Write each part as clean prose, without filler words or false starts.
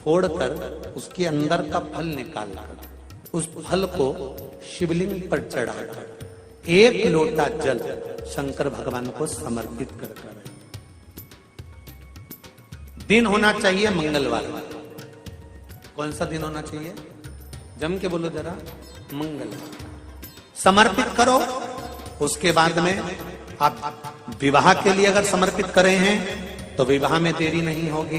फोड़कर उसके अंदर का फल निकालकर उस फल को शिवलिंग पर चढ़ाकर 1 लोटा जल शंकर भगवान को समर्पित कर दिन होना चाहिए मंगलवार। कौन सा दिन होना चाहिए? जम के बोलो जरा, मंगलवार। समर्पित करो। उसके बाद में आप विवाह के लिए अगर समर्पित करे हैं तो विवाह में देरी नहीं होगी।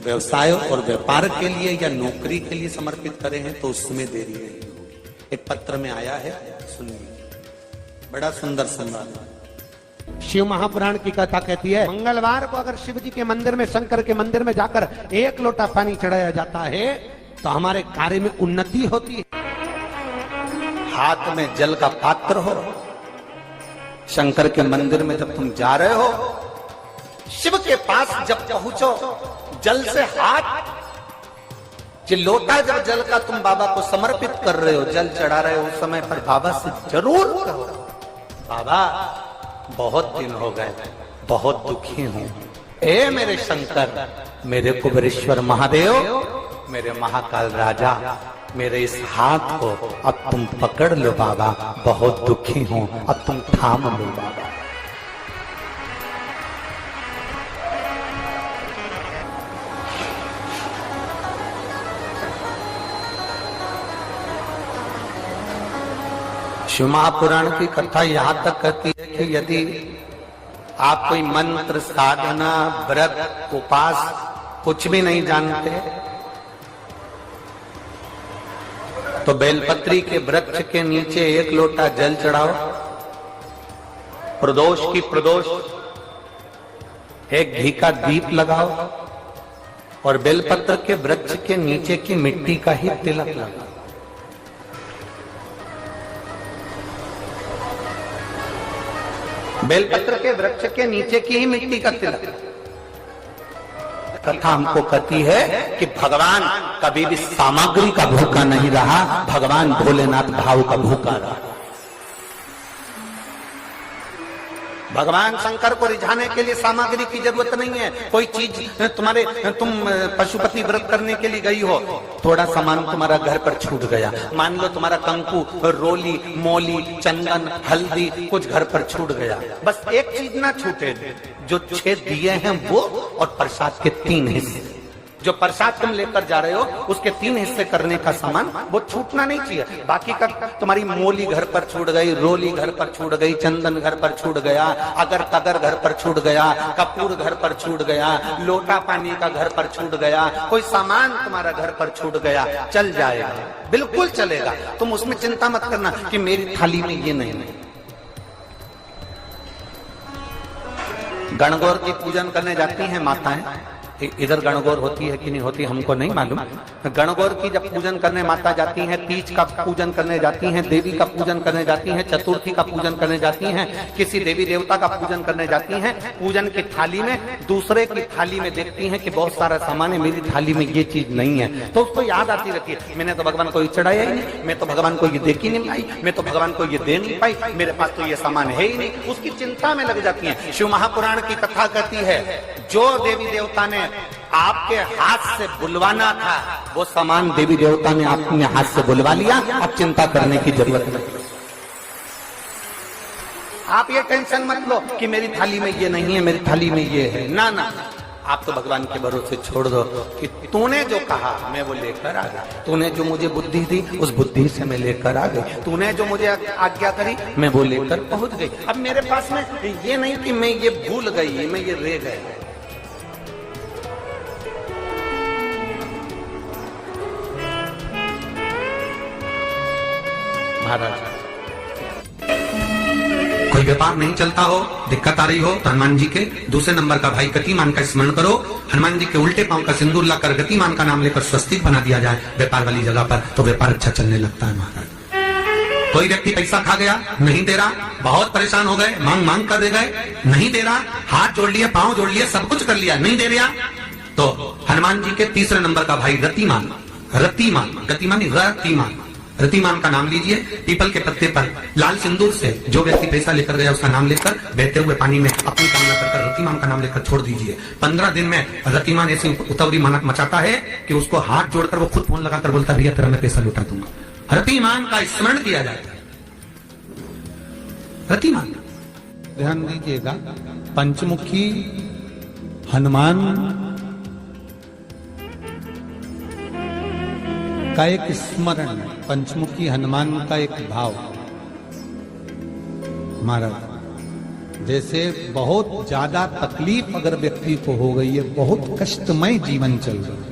व्यवसाय और व्यापार के लिए या नौकरी के लिए समर्पित करे हैं तो उसमें देरी नहीं होगी। एक पत्र में आया है, सुनिए, बड़ा सुंदर संवाद। शिव महापुराण की कथा कहती है, मंगलवार को अगर शिव जी के मंदिर में, शंकर के मंदिर में जाकर 1 लोटा पानी चढ़ाया जाता है तो हमारे कार्य में उन्नति होती है। हाथ में जल का पात्र हो, शंकर के मंदिर में जब तुम जा रहे हो, शिव के पास जब पहुंचो, जल से हाथ, जो लोटा जब जल का तुम बाबा को समर्पित कर रहे हो, जल चढ़ा रहे हो, उस समय पर बाबा से जरूर कहो, बाबा बहुत दिन हो गए, बहुत दुखी हूं, ए मेरे शंकर, मेरे कुबेरेश्वर महादेव, मेरे महाकाल राजा, मेरे इस हाथ को अब तुम पकड़ लो बाबा, बहुत दुखी हूं, अब तुम थाम लो बाबा। शिव महापुराण की कथा यहां तक कहती है कि यदि आप कोई मंत्र, साधना, व्रत, उपास कुछ भी नहीं जानते तो बेलपत्री के वृक्ष के नीचे 1 लोटा जल चढ़ाओ, प्रदोष की प्रदोष 1 घी का दीप लगाओ और बेलपत्र के वृक्ष के नीचे की मिट्टी का ही तिलक लगाओ। बेलपत्र के वृक्ष के नीचे की ही मिट्टी का तिलक। कथा हमको कहती है कि भगवान कभी भी सामग्री का भूखा नहीं रहा, भगवान भोलेनाथ भाव का भूखा रहा। भगवान शंकर को रिझाने के लिए सामग्री की जरूरत नहीं है। कोई चीज तुम पशुपति व्रत करने के लिए गई हो, थोड़ा सामान तुम्हारा घर पर छूट गया, मान लो तुम्हारा कंकु, रोली, मोली, चंदन, हल्दी कुछ घर पर छूट गया, बस एक चीज ना छूटे, जो 6 दिए हैं वो और प्रसाद के 3 हिस्से। जो प्रसाद तुम लेकर जा रहे हो उसके 3 हिस्से करने का सामान वो छूटना नहीं चाहिए। बाकी का तुम्हारी मोली घर पर छूट गई, रोली घर पर छूट गई, चंदन घर पर छूट गया, अगर कदर घर पर छूट गया, कपूर घर पर छूट गया, लोटा पानी का घर पर छूट गया, कोई सामान तुम्हारा घर पर छूट गया, चल जाएगा, बिल्कुल चलेगा। तुम उसमें चिंता मत करना कि मेरी थाली में ये नहीं। गणगौर की पूजन करने जाती हैं माताएं, इधर गणगौर होती है कि नहीं होती हमको नहीं मालूम। गणगौर की जब पूजन करने माता जाती हैं, तीज का पूजन करने जाती हैं, देवी का पूजन करने जाती हैं, चतुर्थी का पूजन करने जाती हैं, किसी देवी देवता का पूजन करने जाती हैं, पूजन की थाली में दूसरे की थाली में देखती हैं कि बहुत सारा सामान है, मेरी थाली में ये चीज नहीं है, तो उसको याद आती रहती है, मैंने तो भगवान को ये चढ़ाया ही नहीं, मैं तो भगवान को ये देख ही नहीं पाई, मैं तो भगवान को ये दे नहीं पाई, मेरे पास तो ये सामान है ही नहीं, उसकी चिंता में लग जाती है। शिव महापुराण की कथा कहती है, जो देवी देवता ने आपके हाथ से बुलवाना था वो सामान देवी देवता ने अपने हाथ से बुलवा लिया, अब चिंता करने की जरूरत नहीं। आप ये टेंशन मत लो कि मेरी थाली में ये नहीं है, मेरी थाली में ये है, ना ना, आप तो भगवान के भरोसे छोड़ दो कि तूने जो कहा मैं वो लेकर आ गया, तूने जो मुझे बुद्धि दी उस बुद्धि से मैं लेकर आ गई, तूने जो मुझे आज्ञा करी मैं वो लेकर पहुंच गई। अब मेरे पास में ये नहीं कि मैं ये भूल गई, मैं ये रह गई। महाराज कोई व्यापार नहीं चलता हो, दिक्कत आ रही हो तो हनुमान जी के दूसरे नंबर का भाई गतिमान का स्मरण करो, हनुमान जी के उल्टे पांव का सिंदूर लाकर गतिमान का नाम लेकर स्वस्तिक बना दिया जाए व्यापार वाली जगह पर, तो व्यापार अच्छा चलने लगता है। महाराज कोई व्यक्ति पैसा खा गया, नहीं दे रहा, बहुत परेशान हो गए, मांग मांग कर दे गए, नहीं दे रहा, हाथ जोड़ लिए, पांव जोड़ लिए, सब कुछ कर लिया, नहीं दे रहा, तो हनुमान जी के तीसरे नंबर का भाई रतिमान, रतिमान, गतिमान रतिमान, रतिमान का नाम लीजिए, पीपल के पत्ते पर लाल सिंदूर से जो व्यक्ति पैसा लेकर गया उसका नाम लेकर बहते हुए पानी में अपनी कामना कर रतिमान का नाम लेकर छोड़ दीजिए। 15 दिन में रतिमान ऐसी उतावली मचाता है कि उसको हाथ जोड़कर वो खुद फोन लगाकर बोलता है भैया तेरा मैं पैसा लौटा दूंगा। रतिमान का स्मरण किया जाता है। रतिमान ध्यान दीजिएगा, पंचमुखी हनुमान का एक स्मरण, पंचमुखी हनुमान का एक भाव। महाराज जैसे बहुत ज्यादा तकलीफ अगर व्यक्ति को हो गई है, बहुत कष्टमय जीवन चल रहा है,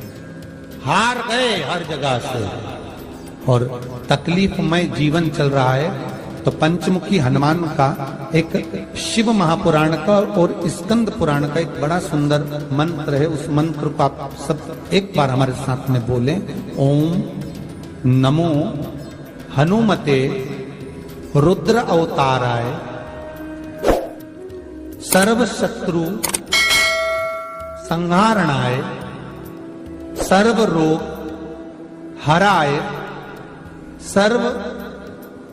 हार गए हर जगह से और तकलीफमय जीवन चल रहा है, तो पंचमुखी हनुमान का एक शिव महापुराण का और स्कंद पुराण का एक बड़ा सुंदर मंत्र है। उस मंत्र को आप सब एक बार हमारे साथ में बोलें। ओम नमो हनुमते रुद्र अवताराय सर्व शत्रु संहारणाय सर्व रोग हराय सर्व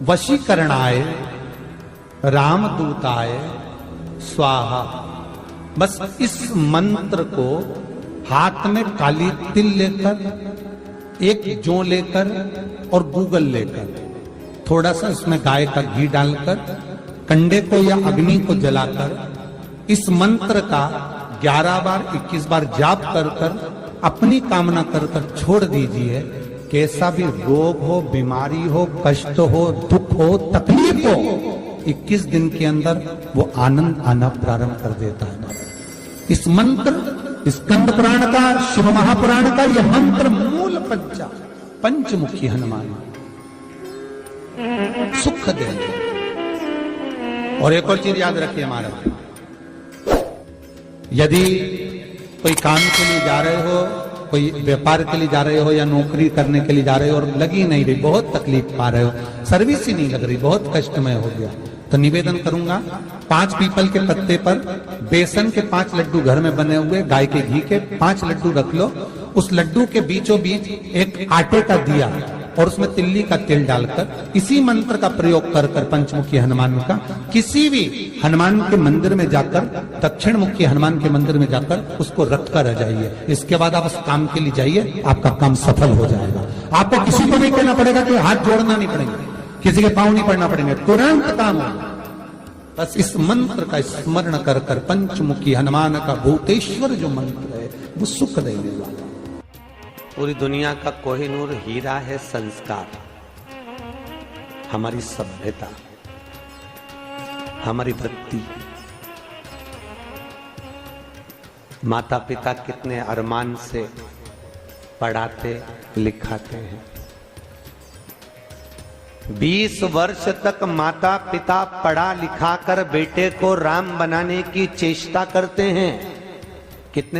वशीकरणाय रामदूताय स्वाहा। बस इस मंत्र को हाथ में काली तिल लेकर, एक जौ लेकर और गूगल लेकर, थोड़ा सा इसमें गाय का घी डालकर, कंडे को या अग्नि को जलाकर इस मंत्र का 11 बार 21 बार जाप कर कर अपनी कामना कर कर छोड़ दीजिए। कैसा भी रोग हो, बीमारी हो, कष्ट हो, दुख हो, तकलीफ हो, 21 दिन के अंदर वो आनंद आना प्रारंभ कर देता है। इस मंत्र, स्कंद पुराण का, शिव महापुराण का यह मंत्र मूल पंचमुखी हनुमान सुख देंगे। और एक और चीज याद रखिए महाराज, यदि कोई काम के लिए जा रहे हो, कोई व्यापार के लिए जा रहे हो या नौकरी करने के लिए जा रहे हो और लगी नहीं रही, बहुत तकलीफ पा रहे हो, सर्विस ही नहीं लग रही, बहुत कष्टमय हो गया, तो निवेदन करूंगा 5 पीपल के पत्ते पर बेसन के 5 लड्डू घर में बने हुए, गाय के घी के 5 लड्डू रख लो। उस लड्डू के बीचों बीच एक आटे का दिया और उसमें तिल्ली का तेल डालकर इसी मंत्र का प्रयोग कर कर पंचमुखी हनुमान का किसी भी हनुमान के मंदिर में जाकर, दक्षिण मुखी हनुमान के मंदिर में जाकर उसको रख कर आ जाइए। इसके बाद आप उस काम के लिए जाइए, आपका काम सफल हो जाएगा। आपको किसी को नहीं कहना पड़ेगा कि हाथ जोड़ना नहीं पड़ेगा, किसी के पांव नहीं पड़ना पड़ेंगे, तुरंत काम होगा। बस इस मंत्र का स्मरण कर कर पंचमुखी हनुमान का भूतेश्वर जो मंत्र है वो सुख देने वाला। पूरी दुनिया का कोहिनूर हीरा है संस्कार, हमारी सभ्यता, हमारी वृत्ति। माता पिता कितने अरमान से पढ़ाते लिखाते हैं। 20 वर्ष तक माता पिता पढ़ा लिखा कर बेटे को राम बनाने की चेष्टा करते हैं। कितने